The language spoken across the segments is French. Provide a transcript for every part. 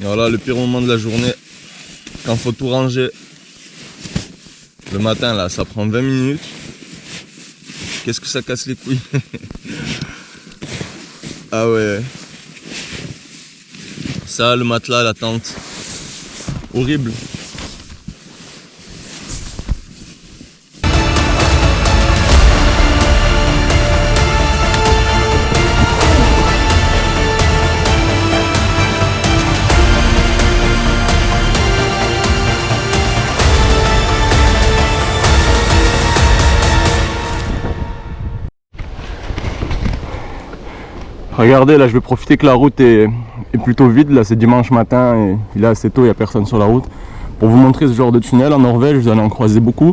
Et voilà le pire moment de la journée, quand faut tout ranger. Le matin là, ça prend 20 minutes. Qu'est-ce que ça casse les couilles. Ah ouais. Ça, le matelas, la tente. Horrible. Regardez, là je vais profiter que la route est plutôt vide, là c'est dimanche matin et il est assez tôt, il n'y a personne sur la route. Pour vous montrer ce genre de tunnel en Norvège, vous allez en croiser beaucoup.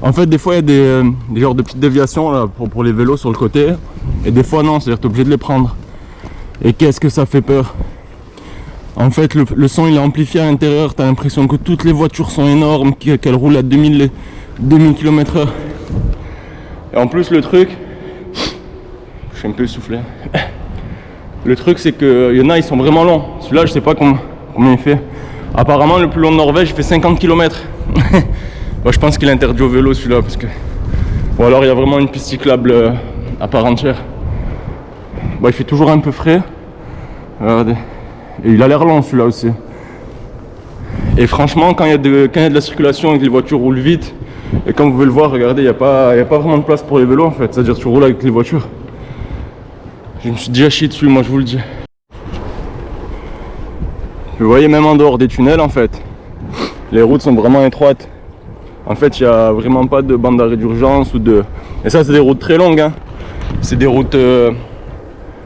En fait des fois il y a des genres de petites déviations là, pour les vélos sur le côté. Et des fois non, c'est-à-dire que tu es obligé de les prendre. Et qu'est-ce que ça fait peur. En fait le son il est amplifié à l'intérieur, tu as l'impression que toutes les voitures sont énormes, qu'elles roulent à 2000 km/h. Et en plus le truc... Je suis un peu essoufflé. Le truc c'est qu'il y en a ils sont vraiment longs. Celui-là je sais pas combien il fait. Apparemment le plus long de Norvège il fait 50 km. Moi je pense qu'il est interdit au vélo celui-là parce que... Ou alors il y a vraiment une piste cyclable à part entière. Bon, il fait toujours un peu frais. Regardez. Et il a l'air long celui-là aussi. Et franchement quand il y a de la circulation et que les voitures roulent vite, et comme vous pouvez le voir, regardez, il n'y a pas vraiment de place pour les vélos en fait. C'est-à-dire que tu roules avec les voitures. Je me suis déjà chié dessus, moi je vous le dis. Vous voyez, même en dehors des tunnels en fait, les routes sont vraiment étroites. En fait, il n'y a vraiment pas de bande d'arrêt d'urgence ou de... Et ça c'est des routes très longues, hein. C'est des routes...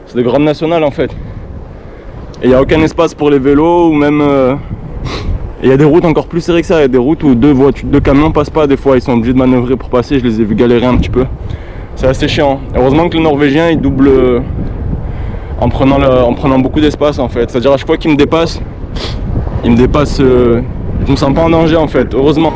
c'est des grandes nationales en fait. Et il n'y a aucun espace pour les vélos ou même... Et il y a des routes encore plus serrées que ça. Il y a des routes où deux camions passent pas, des fois ils sont obligés de manœuvrer pour passer. Je les ai vus galérer un petit peu. C'est assez chiant. Heureusement que le Norvégien il double en prenant beaucoup d'espace en fait. C'est-à-dire à chaque fois qu'il me dépasse, je me sens pas en danger en fait, heureusement.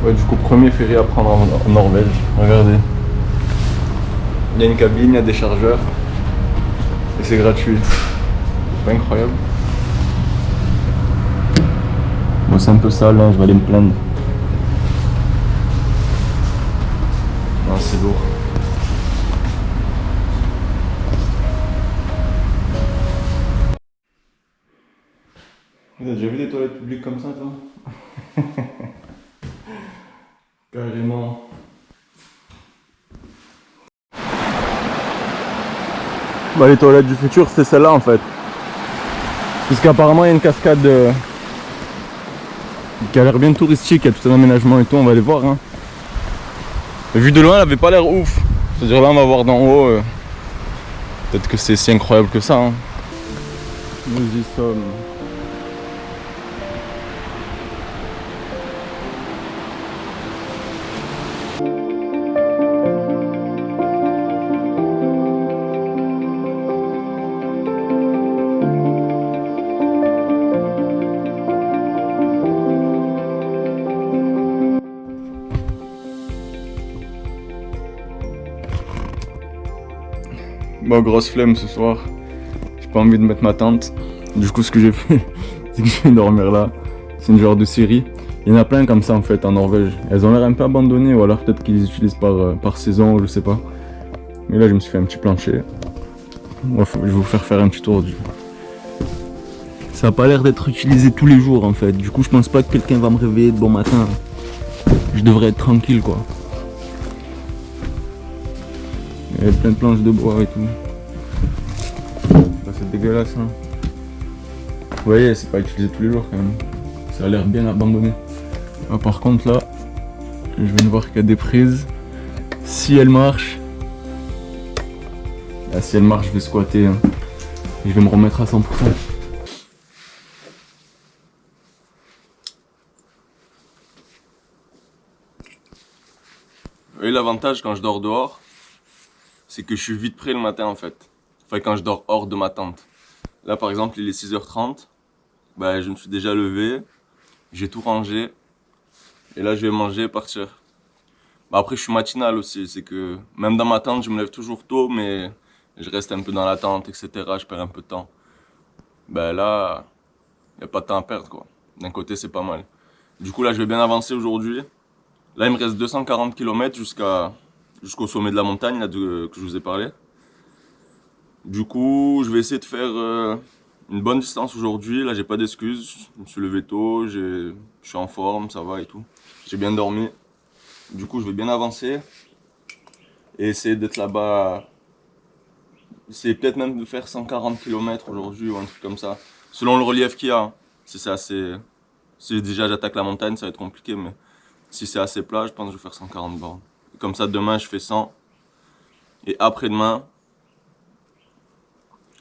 Ouais, du coup, premier ferry à prendre en Norvège. Regardez. Il y a une cabine, il y a des chargeurs. Et c'est gratuit. C'est pas incroyable. Bon, c'est un peu sale, hein, je vais aller me plaindre. Non, c'est lourd. Vous avez déjà vu des toilettes publiques comme ça, toi? Carrément. Bah, les toilettes du futur, c'est celle-là en fait. Puisqu'apparemment il y a une cascade qui a l'air bien touristique, il y a tout un aménagement et tout, on va aller voir. Hein. Mais vu de loin, elle avait pas l'air ouf. C'est-à-dire là, on va voir d'en haut. Peut-être que c'est si incroyable que ça. Hein. Nous y sommes. Bon, grosse flemme ce soir, j'ai pas envie de mettre ma tente. Du coup ce que j'ai fait, c'est que je vais dormir là. C'est une genre de série. Il y en a plein comme ça en fait en Norvège. Elles ont l'air un peu abandonnées ou alors peut-être qu'ils les utilisent par saison, je sais pas. Mais là je me suis fait un petit plancher. Moi, je vais vous faire un petit tour du... Ça a pas l'air d'être utilisé tous les jours en fait. Du coup je pense pas que quelqu'un va me réveiller de bon matin. Je devrais être tranquille quoi. Il y a plein de planches de bois et tout. Bah, c'est dégueulasse hein. Vous voyez, c'est pas utilisé tous les jours quand même. Ça a l'air bien abandonné. Ah, par contre là, je viens de voir qu'il y a des prises. Si elles marchent, là, si elles marchent, je vais squatter. Hein. Et je vais me remettre à 100%. Et l'avantage quand je dors dehors, c'est que je suis vite prêt le matin en fait. Enfin quand je dors hors de ma tente. Là par exemple il est 6h30, bah, je me suis déjà levé, j'ai tout rangé. Et là je vais manger et partir. Bah, après je suis matinal aussi, c'est que même dans ma tente je me lève toujours tôt mais je reste un peu dans la tente etc. Je perds un peu de temps. Bah là, il n'y a pas de temps à perdre quoi. D'un côté c'est pas mal. Du coup là je vais bien avancer aujourd'hui. Là, il me reste 240 km jusqu'au sommet de la montagne là, que je vous ai parlé. Du coup, je vais essayer de faire une bonne distance aujourd'hui. Là, j'ai pas d'excuses. Je me suis levé tôt, je suis en forme, ça va et tout. J'ai bien dormi. Du coup, je vais bien avancer et essayer d'être là-bas. Essayer peut-être même de faire 140 km aujourd'hui ou un truc comme ça. Selon le relief qu'il y a. Si déjà j'attaque la montagne, ça va être compliqué, mais si c'est assez plat, je pense que je vais faire 140 bornes. Comme ça, demain, je fais 100. Et après-demain,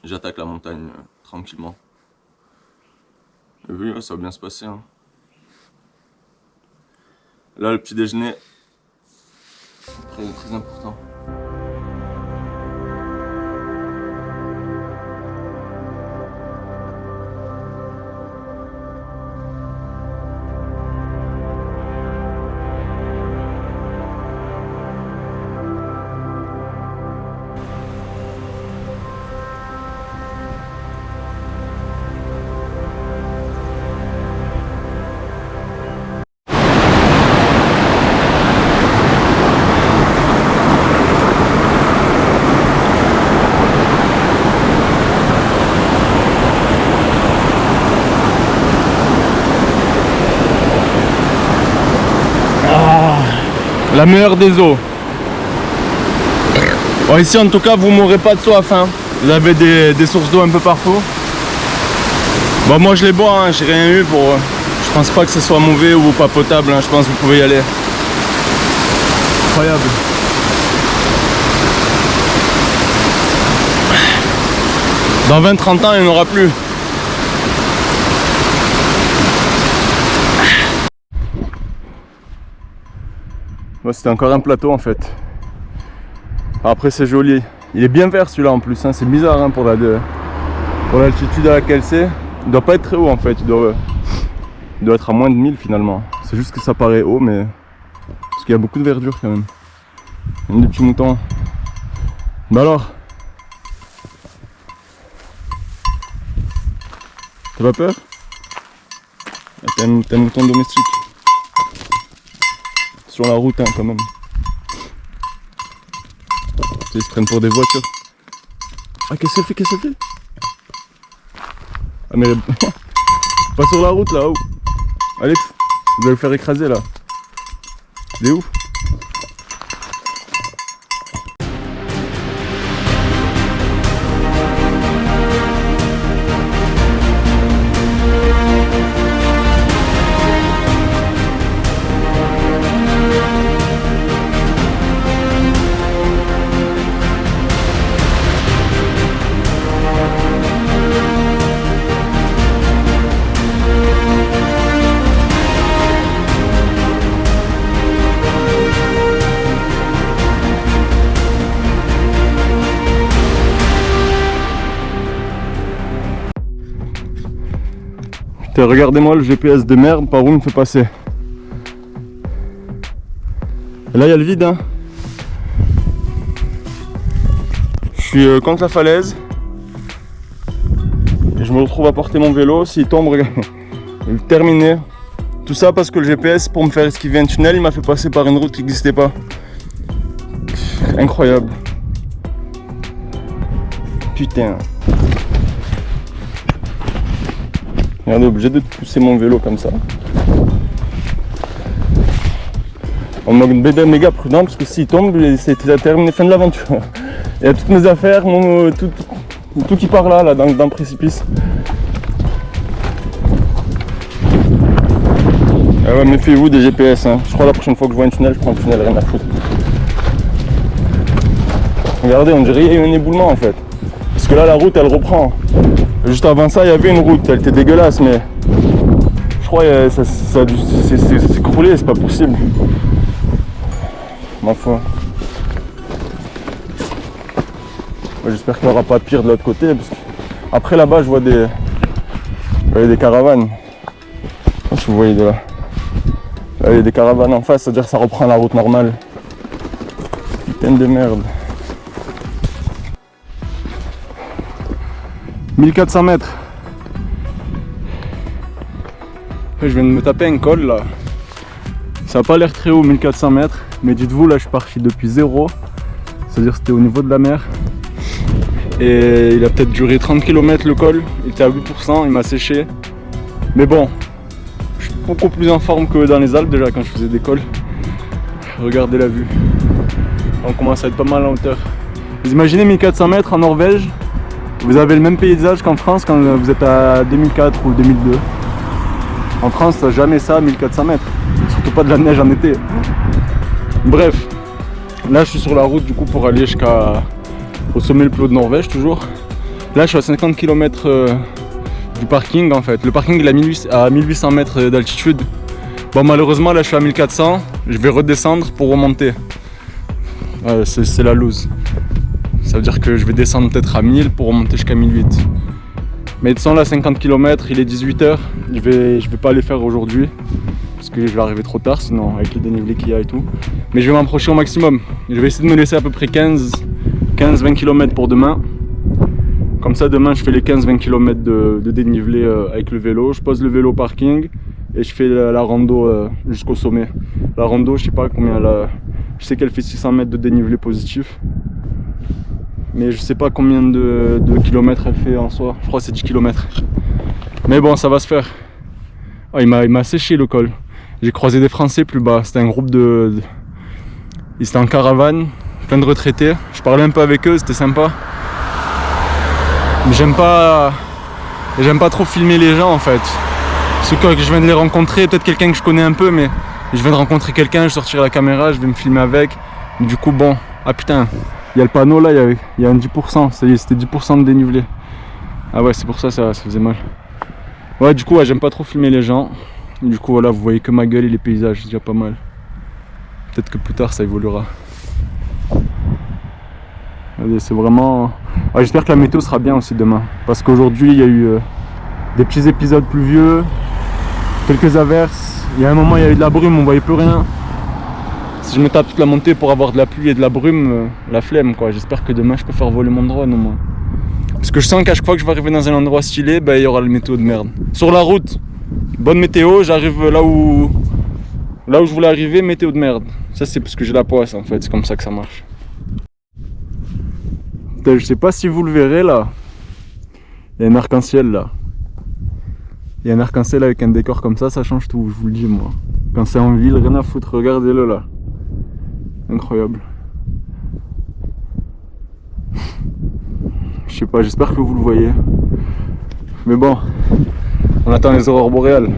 j'attaque la montagne tranquillement. Et oui, ça va bien se passer. Hein. Là, le petit déjeuner, très, très important. La meilleure des eaux. Bon, ici en tout cas vous m'aurez pas de soif hein. Vous avez des sources d'eau un peu partout. Bon moi je les bois hein. J'ai rien eu pour. Je pense pas que ce soit mauvais ou pas potable hein. Je pense que vous pouvez y aller. Incroyable. Dans 20-30 ans il n'y en aura plus. C'était encore un plateau en fait. Après c'est joli. Il est bien vert celui-là en plus. Hein. C'est bizarre hein, pour l'altitude à laquelle c'est. Il doit pas être très haut en fait. Il doit être à moins de 1000 finalement. C'est juste que ça paraît haut mais... Parce qu'il y a beaucoup de verdure quand même. Il y a des petits moutons. Bah alors, t'as pas peur? T'es un mouton domestique. Sur la route hein, quand même. Ils se prennent pour des voitures. Ah qu'est-ce qu'elle fait? Qu'est-ce qu'elle fait? Ah mais pas sur la route là-haut. Alex, vous allez le faire écraser là. Il est ouf. Regardez-moi le GPS de merde par où il me fait passer. Et là il y a le vide hein. Je suis contre la falaise et je me retrouve à porter mon vélo. S'il tombe, regardez, il est terminé. Tout ça parce que le GPS pour me faire esquiver un tunnel il m'a fait passer par une route qui n'existait pas. Incroyable. Putain. Regardez, obligé de pousser mon vélo comme ça. On m'a méga prudent parce que s'il tombe, c'est terminé, fin de l'aventure. Il y a toutes mes affaires, tout qui part là dans le précipice. Ah ouais, méfiez-vous des GPS, hein. Je crois la prochaine fois que je vois un tunnel, je prends le tunnel, rien à foutre. Regardez, on dirait qu'il y a eu un éboulement en fait. Parce que là, la route, elle reprend. Juste avant ça, il y avait une route, elle était dégueulasse, mais je crois que ça s'est écroulé, c'est pas possible. Ma foi. Ouais, j'espère qu'il n'y aura pas pire de l'autre côté. Parce que... Après là-bas, je vois des caravanes. Si vous voyez de là. Là, il y a des caravanes en face, c'est-à-dire que ça reprend la route normale. Putain de merde. 1400 mètres. Je viens de me taper un col là. Ça n'a pas l'air très haut, 1400 mètres. Mais dites-vous, là je suis parti depuis zéro. C'est-à-dire c'était au niveau de la mer. Et il a peut-être duré 30 km le col. Il était à 8%, il m'a séché. Mais bon, je suis beaucoup plus en forme que dans les Alpes déjà quand je faisais des cols. Regardez la vue. On commence à être pas mal en hauteur. Vous imaginez 1400 mètres en Norvège. Vous avez le même paysage qu'en France quand vous êtes à 2004 ou 2002. En France, t'as jamais ça à 1400 mètres. Surtout pas de la neige en été. Bref, là je suis sur la route du coup pour aller jusqu'au sommet le plus haut de Norvège toujours. Là je suis à 50 km du parking en fait. Le parking il est à 1800 mètres d'altitude. Bon malheureusement là je suis à 1400. Je vais redescendre pour remonter. C'est la loose. Ça veut dire que je vais descendre peut-être à 1000 pour remonter jusqu'à 1008. Mais de toute façon là 50 km, il est 18h. Je vais pas les faire aujourd'hui. Parce que je vais arriver trop tard sinon avec le dénivelé qu'il y a et tout. Mais je vais m'approcher au maximum. Je vais essayer de me laisser à peu près 15-20 km pour demain. Comme ça demain je fais les 15-20 km de dénivelé avec le vélo. Je pose le vélo au parking et je fais la rando jusqu'au sommet. La rando je sais pas combien elle a. Je sais qu'elle fait 600 mètres de dénivelé positif. Mais je sais pas combien de kilomètres elle fait en soi. Je crois que c'est 10 km. Mais bon, ça va se faire. Oh, il m'a séché le col. J'ai croisé des Français plus bas. C'était un groupe ils étaient en caravane, plein de retraités. Je parlais un peu avec eux, c'était sympa. Mais j'aime pas trop filmer les gens en fait. Ceux que je viens de les rencontrer, peut-être quelqu'un que je connais un peu, mais je viens de rencontrer quelqu'un, je sortirai la caméra, je vais me filmer avec. Mais du coup, bon, ah putain. Il y a le panneau là, il y a un 10%, ça y est, c'était 10% de dénivelé. Ah ouais, c'est pour ça, ça faisait mal. Ouais, du coup, ouais, j'aime pas trop filmer les gens. Du coup, voilà, vous voyez que ma gueule et les paysages, c'est déjà pas mal. Peut-être que plus tard, ça évoluera. C'est vraiment... Ah, j'espère que la météo sera bien aussi demain. Parce qu'aujourd'hui, il y a eu des petits épisodes pluvieux, quelques averses. Il y a un moment, il y a eu de la brume, on voyait plus rien. Si je me tape toute la montée pour avoir de la pluie et de la brume, la flemme quoi. J'espère que demain je peux faire voler mon drone au moins. Parce que je sens qu'à chaque fois que je vais arriver dans un endroit stylé, il y aura le météo de merde. Sur la route, bonne météo, j'arrive là où je voulais arriver, météo de merde. Ça c'est parce que j'ai la poisse en fait, c'est comme ça que ça marche. Putain, je sais pas si vous le verrez là. Il y a un arc-en-ciel là. Il y a un arc-en-ciel avec un décor comme ça change tout, je vous le dis moi. Quand c'est en ville, rien à foutre, regardez-le là. Incroyable. Je sais pas, j'espère que vous le voyez. Mais bon, on attend les aurores boréales.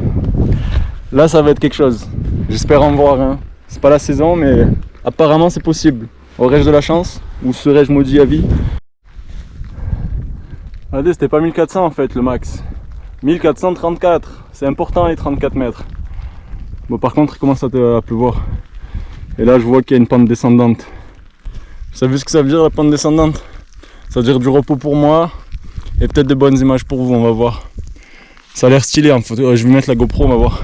Là ça va être quelque chose. J'espère en voir un. C'est pas la saison mais apparemment c'est possible. Aurais-je de la chance ou serais-je maudit à vie? Regardez, c'était pas 1400 en fait le max. 1434. C'est important les 34 mètres. Bon par contre il commence à pleuvoir. Et là je vois qu'il y a une pente descendante. Vous savez ce que ça veut dire la pente descendante? Ça veut dire du repos pour moi et peut-être de bonnes images pour vous, on va voir. Ça a l'air stylé en photo, je vais mettre la GoPro, on va voir.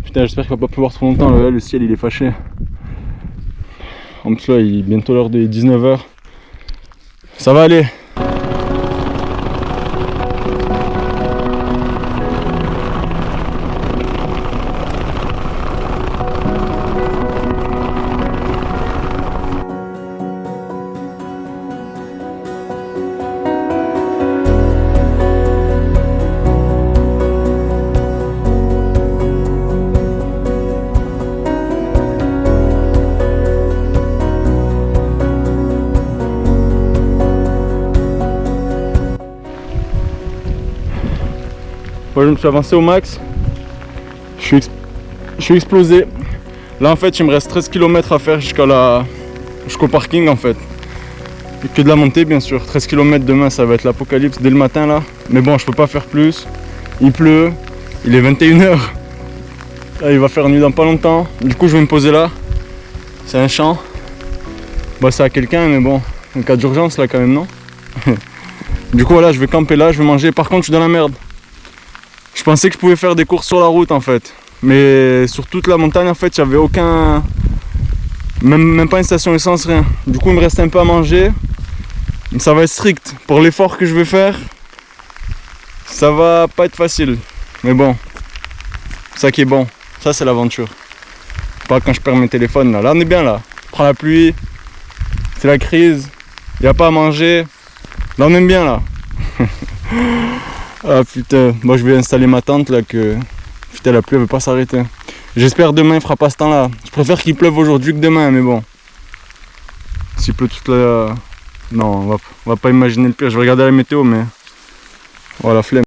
Putain j'espère qu'il va pas pleuvoir trop longtemps, là, le ciel il est fâché. En plus là il est bientôt l'heure des 19h. Ça va aller. Moi je me suis avancé au max. Je suis Je suis explosé. Là en fait il me reste 13 km à faire jusqu'au parking en fait. Et que de la montée bien sûr. 13 km demain ça va être l'apocalypse dès le matin là. Mais bon je peux pas faire plus. Il pleut. Il est 21h. Là il va faire nuit dans pas longtemps. Du coup je vais me poser là. C'est un champ. Bah c'est à quelqu'un mais bon. En cas d'urgence là quand même non. Du coup voilà je vais camper là, je vais manger. Par contre je suis dans la merde. Je pensais que je pouvais faire des courses sur la route en fait. Mais sur toute la montagne en fait il n'y avait aucun... Même pas une station essence, rien. Du coup il me reste un peu à manger. Mais ça va être strict. Pour l'effort que je vais faire, ça va pas être facile. Mais bon, ça qui est bon. Ça c'est l'aventure. Pas quand je perds mes téléphones là. Là on est bien là. On prend la pluie. C'est la crise. Il n'y a pas à manger. Là on aime bien là. Ah putain. Moi je vais installer ma tente là que... Putain la pluie elle veut pas s'arrêter. J'espère demain il fera pas ce temps là. Je préfère qu'il pleuve aujourd'hui que demain mais bon. S'il pleut toute la... Non on va pas imaginer le pire. Je vais regarder la météo mais... Voilà flemme.